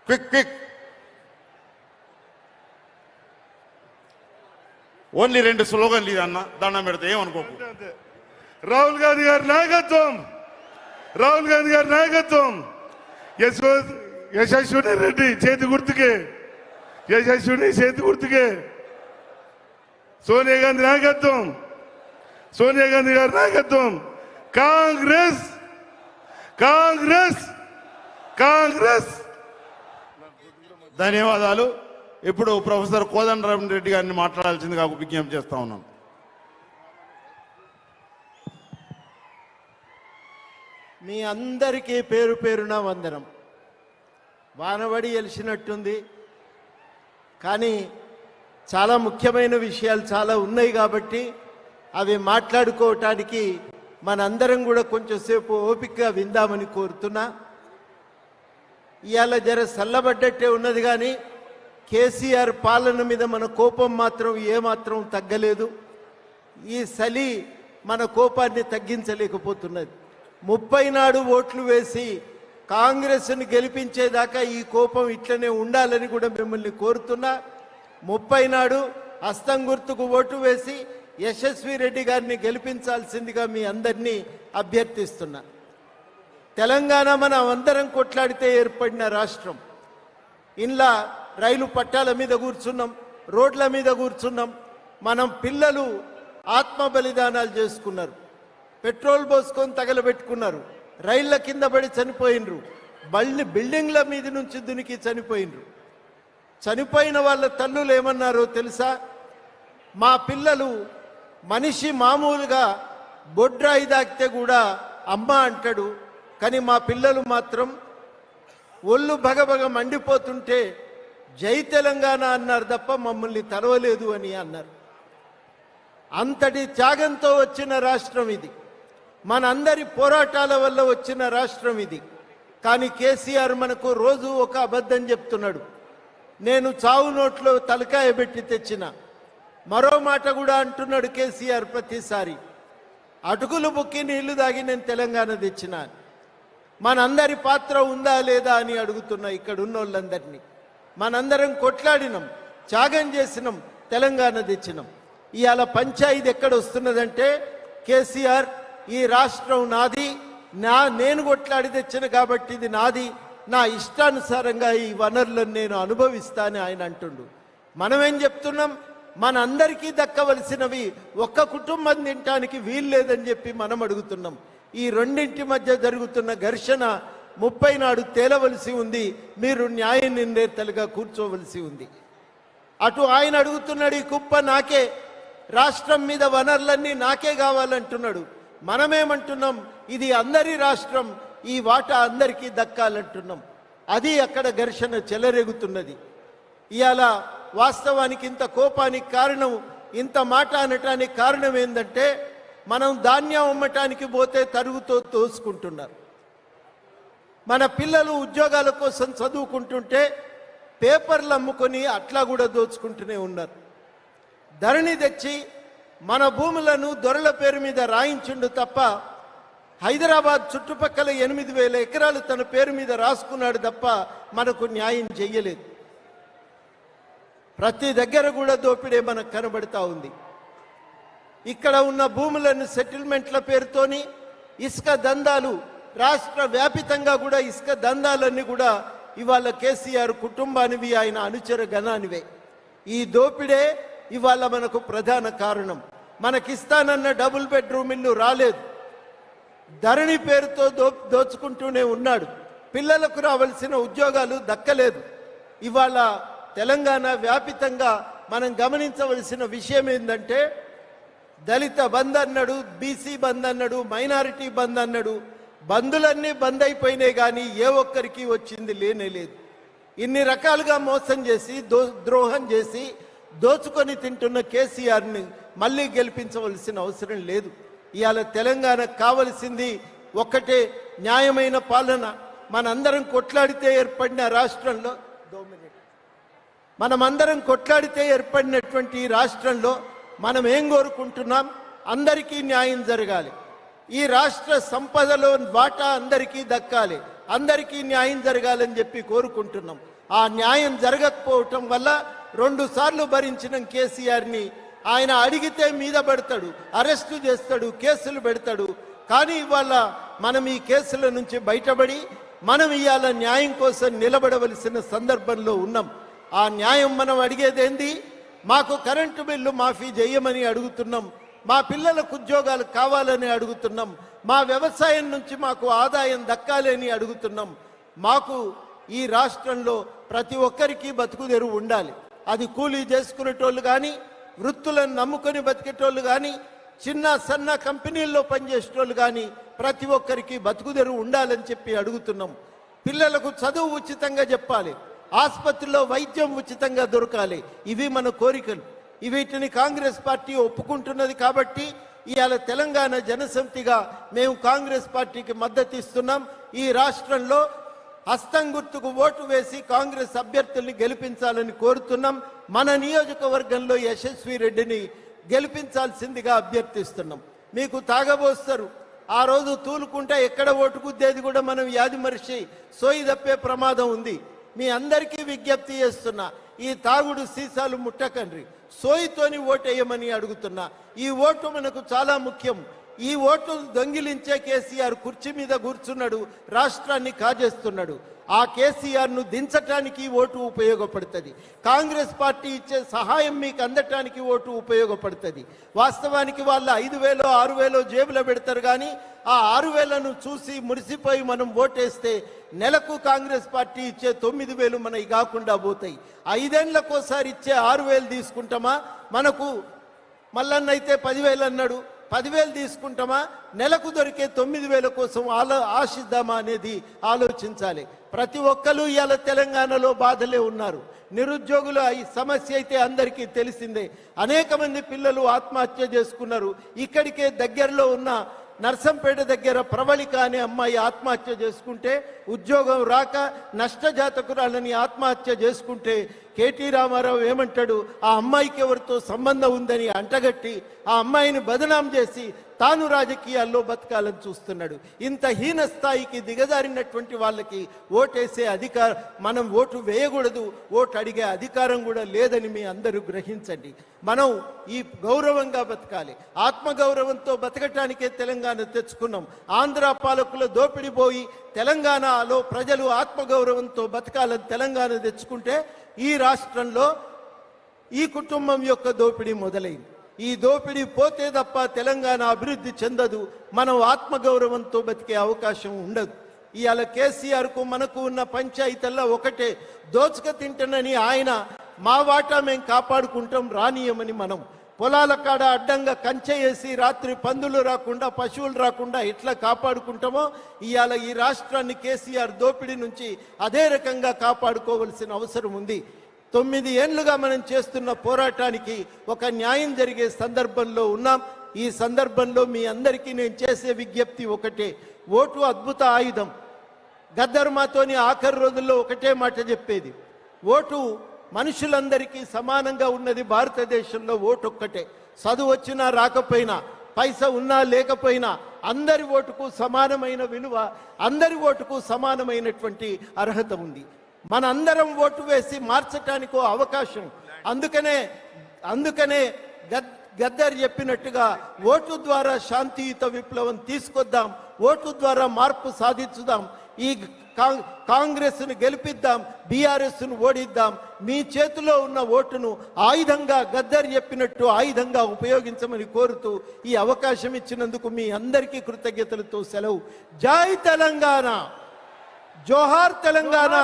Quick only 2 స్లోగన్లు ఇది అన్న, దండం పెడితే ఏమనుకోకు. రాహుల్ గాంధీ గారి నాయకత్వం, రాహుల్ గాంధీ గారి నాయకత్వం, యశస్విని రెడ్డి చేతి గుర్తుకే, యశస్విని చేతి గుర్తుకే, సోనియా గాంధీ నాయకత్వం, సోనియా గాంధీ గారి నాయకత్వం, కాంగ్రెస్ కాంగ్రెస్ కాంగ్రెస్. ధన్యవాదాలు. ఇప్పుడు ప్రొఫెసర్ కోదండరామిరెడ్డి గారిని మాట్లాడాల్సిందిగా విజ్ఞప్తి చేస్తా ఉన్నాం. మీ అందరికీ పేరు పేరున వందనం. వానబడి వెలిసినట్టుంది, కానీ చాలా ముఖ్యమైన విషయాలు చాలా ఉన్నాయి కాబట్టి అవి మాట్లాడుకోవటానికి మనందరం కూడా కొంచెంసేపు ఓపికగా విందామని కోరుతున్నా. ఇవాళ జర చల్లబడ్డట్టే ఉన్నది, కానీ కేసీఆర్ పాలన మీద మన కోపం మాత్రం ఏమాత్రం తగ్గలేదు. ఈ చలి మన కోపాన్ని తగ్గించలేకపోతున్నది. 30 నాడు ఓట్లు వేసి కాంగ్రెస్ని గెలిపించేదాకా ఈ కోపం ఇట్లనే ఉండాలని కూడా మిమ్మల్ని కోరుతున్నా. 30 నాడు హస్తం గుర్తుకు ఓటు వేసి యశస్వి రెడ్డి గారిని గెలిపించాల్సిందిగా మీ అందరినీ అభ్యర్థిస్తున్నా. తెలంగాణ మనం అందరం కొట్లాడితే ఏర్పడిన రాష్ట్రం. ఇంట్లో రైలు పట్టాల మీద కూర్చున్నాం, రోడ్ల మీద కూర్చున్నాం. మనం పిల్లలు ఆత్మ బలిదానాలు చేసుకున్నారు, పెట్రోల్ పోసుకొని తగలబెట్టుకున్నారు, రైళ్ల కింద పడి చనిపోయినరు, బిల్డింగ్ల మీద నుంచి దునికి చనిపోయినరు. చనిపోయిన వాళ్ళ తల్లులు ఏమన్నారో తెలుసా? మా పిల్లలు మనిషి మామూలుగా బొడ్రాయి దాకితే కూడా అమ్మ అంటాడు, కానీ మా పిల్లలు మాత్రం ఒళ్ళు భగభగ మండిపోతుంటే జై తెలంగాణ అన్నారు తప్ప మమ్మల్ని తరవలేదు అని అన్నారు. అంతటి త్యాగంతో వచ్చిన రాష్ట్రం ఇది, మనందరి పోరాటాల వల్ల వచ్చిన రాష్ట్రం ఇది. కానీ కేసీఆర్ మనకు రోజు ఒక అబద్ధం చెప్తున్నాడు. నేను చావు నోట్లో తలకాయ పెట్టి తెచ్చిన, మరో మాట కూడా అంటున్నాడు కేసీఆర్ ప్రతిసారి. అటుకులు బుక్కి నీళ్లు దాగి నేను తెలంగాణ తెచ్చిన. మనందరి పాత్ర ఉందా లేదా అని అడుగుతున్నా ఇక్కడ ఉన్న వాళ్ళందరినీ. మనందరం కొట్లాడినాం, త్యాగం చేసినాం, తెలంగాణ తెచ్చినాం. ఇవాళ పంచాయతీ ఎక్కడ వస్తున్నదంటే కేసీఆర్ ఈ రాష్ట్రం నాది, నేను కొట్లాడి తెచ్చిన కాబట్టి ఇది నాది, నా ఇష్టానుసారంగా ఈ వనరులను నేను అనుభవిస్తానని ఆయన అంటుండు. మనమేం చెప్తున్నాం? మనందరికీ దక్కవలసినవి ఒక్క కుటుంబం తినటానికి వీల్లేదని చెప్పి మనం అడుగుతున్నాం. ఈ రెండింటి మధ్య జరుగుతున్న ఘర్షణ 30 నాడు తేలవలసి ఉంది. మీరు న్యాయ నిర్ణేతలుగా కూర్చోవలసి ఉంది. అటు ఆయన అడుగుతున్నాడు, ఈ కుప్ప నాకే, రాష్ట్రం మీద వనరులన్నీ నాకే కావాలంటున్నాడు. మనమేమంటున్నాం? ఇది అందరి రాష్ట్రం, ఈ వాటా అందరికీ దక్కాలంటున్నాం. అది అక్కడ ఘర్షణ చెలరేగుతున్నది. ఇవాళ వాస్తవానికి ఇంత కోపానికి కారణం, ఇంత మాట అనటానికి కారణం ఏంటంటే మనం ధాన్యం అమ్మటానికి పోతే తరుగుతో తోసుకుంటున్నారు. మన పిల్లలు ఉద్యోగాల కోసం చదువుకుంటుంటే పేపర్లు అమ్ముకొని అట్లా కూడా దోచుకుంటూనే ఉన్నారు. ధరణి తెచ్చి మన భూములను దొరల పేరు మీద రాయించుండు తప్ప హైదరాబాద్ చుట్టుపక్కల 8,000 ఎకరాలు తన పేరు మీద రాసుకున్నాడు తప్ప మనకు న్యాయం చెయ్యలేదు. ప్రతి దగ్గర కూడా దోపిడే మనకు కనబడతా ఉంది. ఇక్కడ ఉన్న భూములను సెటిల్మెంట్ల పేరుతోని ఇసుక దందాలు, రాష్ట్ర వ్యాపితంగా కూడా ఇసుక దందాలన్నీ కూడా ఇవాళ కేసీఆర్ కుటుంబానివి, ఆయన అనుచర గణానివే. ఈ దోపిడే ఇవాళ మనకు ప్రధాన కారణం. మనకిస్తానన్న డబుల్ బెడ్రూమ్ ఇల్లు రాలేదు, ధరణి పేరుతో దోచుకుంటూనే ఉన్నాడు. పిల్లలకు రావాల్సిన ఉద్యోగాలు దక్కలేదు. ఇవాళ తెలంగాణ వ్యాపితంగా మనం గమనించవలసిన విషయం ఏంటంటే దళిత బంద్ అన్నాడు, బీసీ బంద్ అన్నాడు, మైనారిటీ బంద్ అన్నాడు. బంధులన్నీ బంద్ అయిపోయినాయి, కానీ ఏ ఒక్కరికి వచ్చింది లేనే లేదు. ఇన్ని రకాలుగా మోసం చేసి ద్రోహం చేసి దోచుకొని తింటున్న కేసీఆర్ని మళ్ళీ గెలిపించవలసిన అవసరం లేదు. ఇవాళ తెలంగాణకు కావలసింది ఒక్కటే, న్యాయమైన పాలన. మనందరం కొట్లాడితే ఏర్పడిన రాష్ట్రంలో, మనమందరం కొట్లాడితే ఏర్పడినటువంటి ఈ రాష్ట్రంలో మనం ఏం కోరుకుంటున్నాం? అందరికీ న్యాయం జరగాలి, ఈ రాష్ట్ర సంపదలో వాటా అందరికీ దక్కాలి, అందరికీ న్యాయం జరగాలని చెప్పి కోరుకుంటున్నాం. ఆ న్యాయం జరగకపోవటం వల్ల 2 సార్లు భరించిన కేసీఆర్ని ఆయన అడిగితే మీద పెడతాడు, అరెస్టు చేస్తాడు, కేసులు పెడతాడు. కానీ ఇవాళ మనం ఈ కేసుల నుంచి బయటపడి మనం ఇవాళ న్యాయం కోసం నిలబడవలసిన సందర్భంలో ఉన్నాం. ఆ న్యాయం మనం అడిగేదేంది? మాకు కరెంటు బిల్లు మాఫీ చేయమని అడుగుతున్నాం, మా పిల్లలకు ఉద్యోగాలు కావాలని అడుగుతున్నాం, మా వ్యవసాయం నుంచి మాకు ఆదాయం దక్కాలని అడుగుతున్నాం. మాకు ఈ రాష్ట్రంలో ప్రతి ఒక్కరికి బతుకుదెరువు ఉండాలి. అది కూలీ చేసుకునేటోళ్ళు కానీ, వృత్తులను నమ్ముకొని బతికేటోళ్ళు కానీ, చిన్న సన్న కంపెనీల్లో పనిచేసేటోళ్ళు కానీ ప్రతి ఒక్కరికి బతుకుదెరువు ఉండాలని చెప్పి అడుగుతున్నాం. పిల్లలకు చదువు ఉచితంగా చెప్పాలి, ఆసుపత్రిలో వైద్యం ఉచితంగా దొరకాలి. ఇవి మన కోరికలు. వీటిని కాంగ్రెస్ పార్టీ ఒప్పుకుంటున్నది. కాబట్టి ఇవాళ తెలంగాణ జనసమితిగా మేము కాంగ్రెస్ పార్టీకి మద్దతు ఇస్తున్నాం. ఈ రాష్ట్రంలో హస్తం గుర్తుకు ఓటు వేసి కాంగ్రెస్ అభ్యర్థుల్ని గెలిపించాలని కోరుతున్నాం. మన నియోజకవర్గంలో యశస్వి రెడ్డిని గెలిపించాల్సిందిగా అభ్యర్థిస్తున్నాం. మీకు తాగబోస్తారు, ఆ రోజు తూలుకుంటే ఎక్కడ ఓటు గుద్దేది కూడా మనం యాది మరిచి సోయి తప్పే ప్రమాదం ఉంది. మీ అందరికీ విజ్ఞప్తి చేస్తున్నా, ఈ తాగుడు సీసాలు ముట్టకండ్రి, సోయితోని ఓటేయమని అడుగుతున్నా. ఈ ఓటు మనకు చాలా ముఖ్యం. ఈ ఓటు దొంగిలించే కేసీఆర్ కుర్చీ మీద కూర్చున్నాడు, రాష్ట్రాన్ని కాజేస్తున్నాడు. ఆ కేసీఆర్ను దించటానికి ఓటు ఉపయోగపడుతుంది. కాంగ్రెస్ పార్టీ ఇచ్చే సహాయం మీకు అందటానికి ఓటు ఉపయోగపడుతుంది. వాస్తవానికి వాళ్ళు 5,000 6,000 జేబులో పెడతారు. కానీ ఆ 6,000ను చూసి మురిసిపోయి మనం ఓటేస్తే నెలకు కాంగ్రెస్ పార్టీ ఇచ్చే 9,000 మనకి కాకుండా పోతాయి. 5 ఏళ్లకోసారి ఇచ్చే 6,000 తీసుకుంటామా? మనకు మల్లన్నైతే 10,000 అన్నాడు, 10,000 తీసుకుంటామా? నెలకు దొరికే 9,000 కోసం ఆశిద్దామా అనేది ఆలోచించాలి. ప్రతి ఒక్కరు ఇవాళ తెలంగాణలో బాధలే ఉన్నారు. నిరుద్యోగుల ఈ సమస్య అయితే అందరికీ తెలిసిందే. అనేక మంది పిల్లలు ఆత్మహత్య చేసుకున్నారు. ఇక్కడికే దగ్గరలో ఉన్న నర్సంపేట దగ్గర ప్రవళిక అనే అమ్మాయి ఆత్మహత్య చేసుకుంటే, ఉద్యోగం రాక నష్టజాతకురాలని ఆత్మహత్య చేసుకుంటే కేటీ రామారావు ఏమంటాడు? ఆ అమ్మాయికి ఎవరితో సంబంధం ఉందని అంటగట్టి ఆ అమ్మాయిని బదనాం చేసి తాను రాజకీయాల్లో బతకాలని చూస్తున్నాడు. ఇంత హీన స్థాయికి దిగజారినటువంటి వాళ్ళకి ఓటేసే అధికారం, మనం ఓటు వేయకూడదు, ఓటు అడిగే అధికారం కూడా లేదని మీ అందరూ గ్రహించండి. మనం ఈ గౌరవంగా బతకాలి. ఆత్మగౌరవంతో బతకటానికే తెలంగాణ తెచ్చుకున్నాం. ఆంధ్ర పాలకుల దోపిడి పోయి తెలంగాణలో ప్రజలు ఆత్మగౌరవంతో బతకాలని తెలంగాణ తెచ్చుకుంటే ఈ రాష్ట్రంలో ఈ కుటుంబం యొక్క దోపిడీ మొదలైంది. ఈ దోపిడీ పోతే తప్ప తెలంగాణ అభివృద్ధి చెందదు. మనం ఆత్మగౌరవంతో బతికే అవకాశం ఉండదు. ఇవాళ కేసీఆర్కు మనకు ఉన్న పంచాయతీల్లో ఒకటే, దోచుక తింటానని ఆయన, మా వాటా మేము కాపాడుకుంటాం రానియమని మనం. పొలాల కాడ అడ్డంగా కంచె వేసి రాత్రి పందులు రాకుండా పశువులు రాకుండా ఎట్లా కాపాడుకుంటామో ఇవాళ ఈ రాష్ట్రాన్ని కేసీఆర్ దోపిడీ నుంచి అదే రకంగా కాపాడుకోవాల్సిన అవసరం ఉంది. 9 ఏళ్లుగా మనం చేస్తున్న పోరాటానికి ఒక న్యాయం జరిగే సందర్భంలో ఉన్నాం. ఈ సందర్భంలో మీ అందరికీ నేను చేసే విజ్ఞప్తి ఒకటే, ఓటు అద్భుత ఆయుధం. గద్దర్ మాతోని ఆఖరి రోజుల్లో ఒకటే మాట చెప్పేది, ఓటు మనుషులందరికీ సమానంగా ఉన్నది భారతదేశంలో ఓటు ఒక్కటే. చదువు వచ్చినా రాకపోయినా, పైసా ఉన్నా లేకపోయినా అందరి ఓటుకు సమానమైన విలువ, అందరి ఓటుకు సమానమైనటువంటి అర్హత ఉంది. మనందరం ఓటు వేసి మార్చటానికో అవకాశం. అందుకనే గద్దర్ చెప్పినట్టుగా ఓటు ద్వారా శాంతియుత విప్లవం తీసుకొద్దాం, ఓటు ద్వారా మార్పు సాధించుదాం, ఈ కాంగ్రెస్ను గెలిపిద్దాం, బీఆర్ఎస్ను ఓడిద్దాం. మీ చేతిలో ఉన్న ఓటును ఆయుధంగా గద్దర్ చెప్పినట్టు ఆయుధంగా ఉపయోగించమని కోరుతూ ఈ అవకాశం ఇచ్చినందుకు మీ అందరికీ కృతజ్ఞతలతో సెలవు. జై తెలంగాణ, జోహార్ తెలంగాణ.